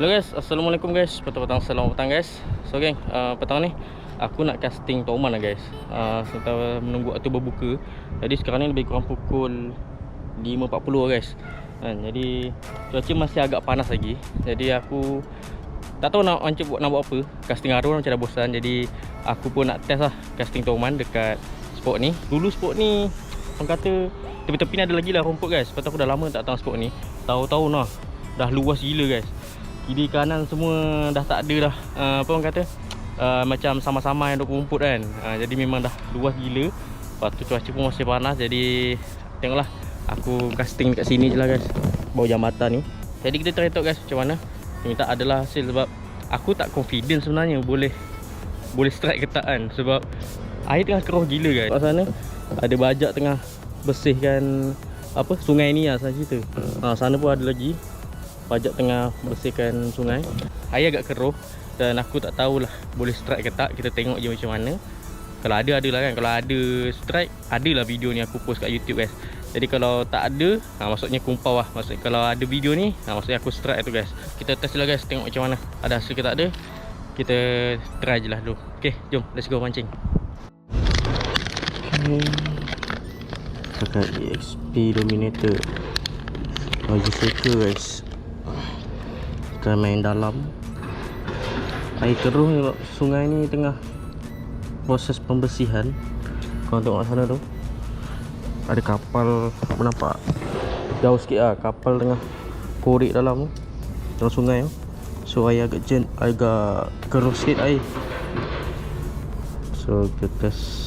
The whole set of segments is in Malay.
Hello guys, Assalamualaikum guys. Selamat petang guys. So geng, petang ni aku nak casting toman lah guys. Sementara menunggu waktu berbuka. Jadi sekarang ni lebih kurang pukul 5.40 guys. Jadi cuaca masih agak panas lagi. Jadi aku tak tahu nak buat apa. Casting arun macam dah bosan. Jadi aku pun nak test lah casting toman dekat spot ni. Dulu spot ni orang kata tepi-tepi ni ada lagi lah rumput guys. Lepas tu aku dah lama tak datang spot ni. Tahu-tahu nah dah luas gila guys. Kiri kanan semua dah tak ada dah apa orang kata macam sama-sama yang duk rumput kan. Jadi memang dah luas gila. Lepas tu cuaca pun masih panas. Jadi tengoklah aku casting dekat sini je lah guys, bawah jambatan ni. Jadi kita try tengok guys macam mana. Minta adalah hasil sebab aku tak confident sebenarnya boleh strike ke tak kan. Sebab air tengah keruh gila guys. Kat sana ada bajak tengah bersihkan apa sungai ni lah saya cerita. Sana pun ada lagi bajak tengah bersihkan sungai. Air agak keruh dan aku tak tahulah boleh strike ke tak. Kita tengok je macam mana. Kalau ada adalah kan. Kalau ada strike, adalah video ni aku post kat YouTube guys. Jadi kalau tak ada, maksudnya kumpau lah. Maksudnya kalau ada video ni, maksudnya aku strike tu guys. Kita test lah guys, tengok macam mana. Ada hasil ke tak ada. Kita try je lah dulu. Okay, jom let's go pancing. Pakai EXP Dominator baju circle guys. Kita main dalam. Air keruh ni, sungai ni tengah proses pembersihan. Korang tengok sana tu ada kapal, nampak jauh sikit lah. Kapal tengah korek dalam sungai tu. So air agak keruh sikit air. So kita test.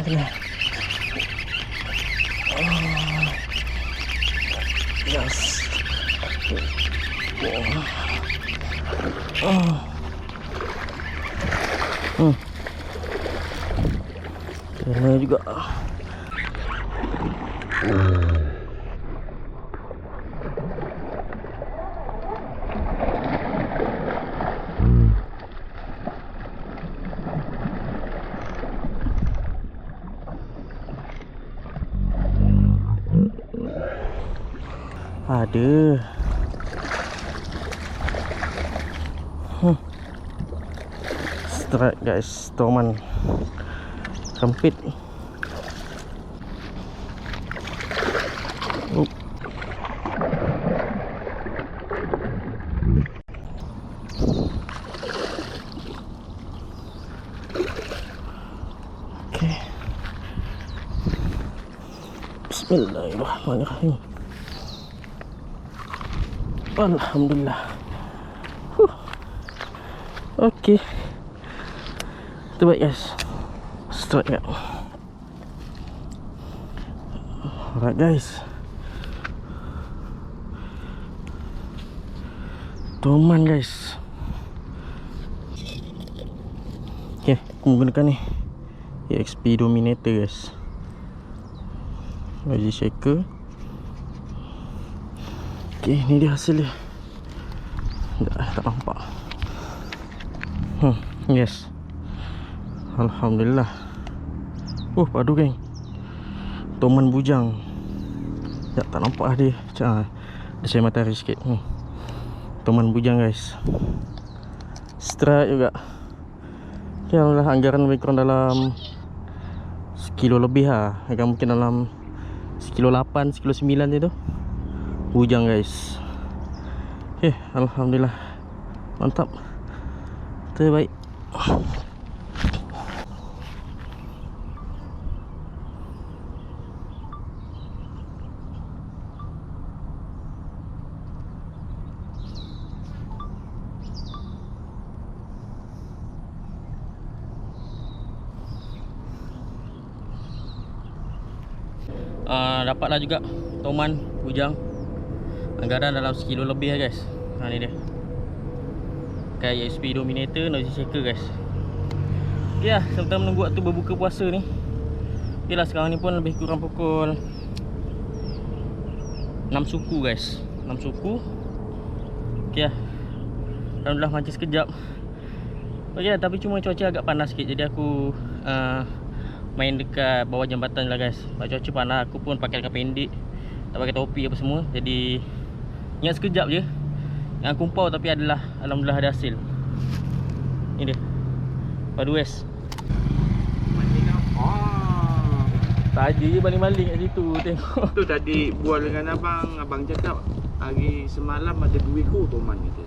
Kena. Yes. Kena juga. Ada. Strike guys, Toman sempit. Okay. Bismillahirrahmanirrahim. Alhamdulillah. Okay. Terbaik guys. Strike ya. Alright guys. Toman guys. Okay, aku menggunakan ni EXP Dominator guys. Bagi shaker. Okay, ni dia hasil dia. Tak nampak. Yes. Alhamdulillah. Padu geng. Toman bujang. Tak nampak lah dia. Ada saya matahari sikit. Toman bujang guys. Strike juga. Okay, alhamdulillah, anggaran lebih kurang dalam sekilo lebih lah. Agak mungkin dalam sekilo 8, sekilo 9 je tu. Bujang guys. Okay, alhamdulillah. Mantap. Terbaik. Dapatlah juga Toman bujang. Anggaran dalam sekilo lebih lah guys. Ni dia. Pakai EXP Dominator noisy shaker guys. Ya, sementara menunggu waktu berbuka puasa ni. Okay lah, sekarang ni pun lebih kurang pukul 6 suku guys. 6 suku. Okay lah, alhamdulillah mancing sekejap. Okay lah, tapi cuma cuaca agak panas sikit. Jadi aku main dekat bawah jambatan lah guys. Sebab cuaca panas, aku pun pakai dekat pendek, tak pakai topi apa semua. Jadi ingat sekejap je. Yang kumpau tapi adalah, alhamdulillah ada hasil. Ni dia padu west. Tadi je baling-baling kat situ tengok. Tu tadi bual dengan abang. Abang cakap hari semalam ada 2 ekor Toman gitu.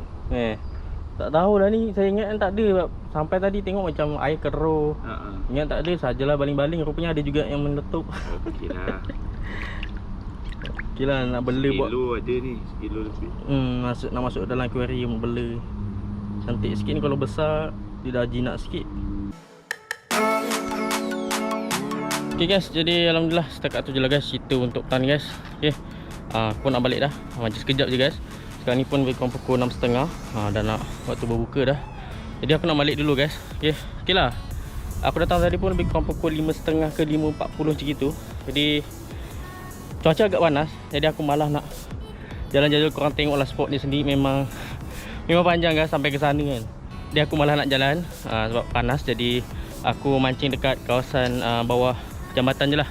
Tak tahulah ni. Saya ingat kan tak ada. Sampai tadi tengok macam air keruh. Ingat tak ada, sajalah baling-baling. Rupanya ada juga yang meletup. Okey lah. Okey lah, nak bela buat sekilo ada ni, sekilo lebih. nak masuk dalam aquarium bela. Cantik sikit ni, kalau besar dia dah jinak sikit. Okay guys, jadi alhamdulillah setakat tu je lah guys cerita untuk petang ni guys. Okay, aku nak balik dah. Macam sekejap je guys. Sekarang ni pun lebih kurang pukul 6.30. Dah nak waktu berbuka dah. Jadi aku nak balik dulu guys. Okay lah. Aku datang tadi pun lebih kurang pukul 5.30 ke 5.40 macam gitu. Jadi cuaca agak panas. Jadi aku malah nak jalan-jalan, korang tengoklah spot ni sendiri. Memang panjang guys sampai ke sana kan. Jadi aku malah nak jalan sebab panas. Jadi aku mancing dekat kawasan bawah jambatan je lah.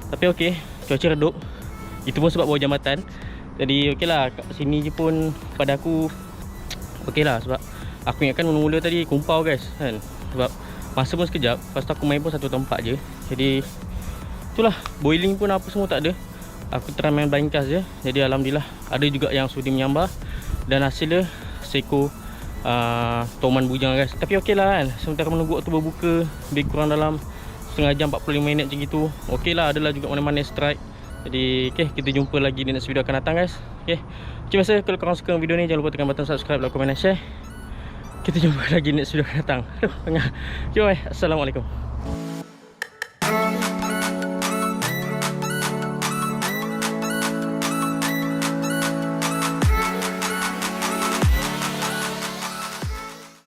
Tapi okey, cuaca redup. Itu pun sebab bawah jambatan. Jadi okey lah, kat sini je pun pada aku okey lah. Sebab aku ingatkan mula-mula tadi kumpau guys kan. Sebab masa pun sekejap. Lepas tu aku main pun satu tempat je. Jadi itulah, boiling pun apa semua tak ada. Aku try main blind cast je. Jadi alhamdulillah ada juga yang sudi menyambar. Dan hasilnya seekor Toman bujang guys. Tapi okey lah kan, sementara menunggu waktu berbuka lebih kurang dalam setengah jam, 45 minit macam gitu. Okey lah, adalah juga mana-mana strike. Jadi okey, kita jumpa lagi di next video akan datang guys. Okey, macam biasa kalau korang suka video ni, jangan lupa tekan button subscribe, like, komen dan share. Kita jumpa lagi next video akan datang. Aduh, tengah. Okay, bye. Assalamualaikum.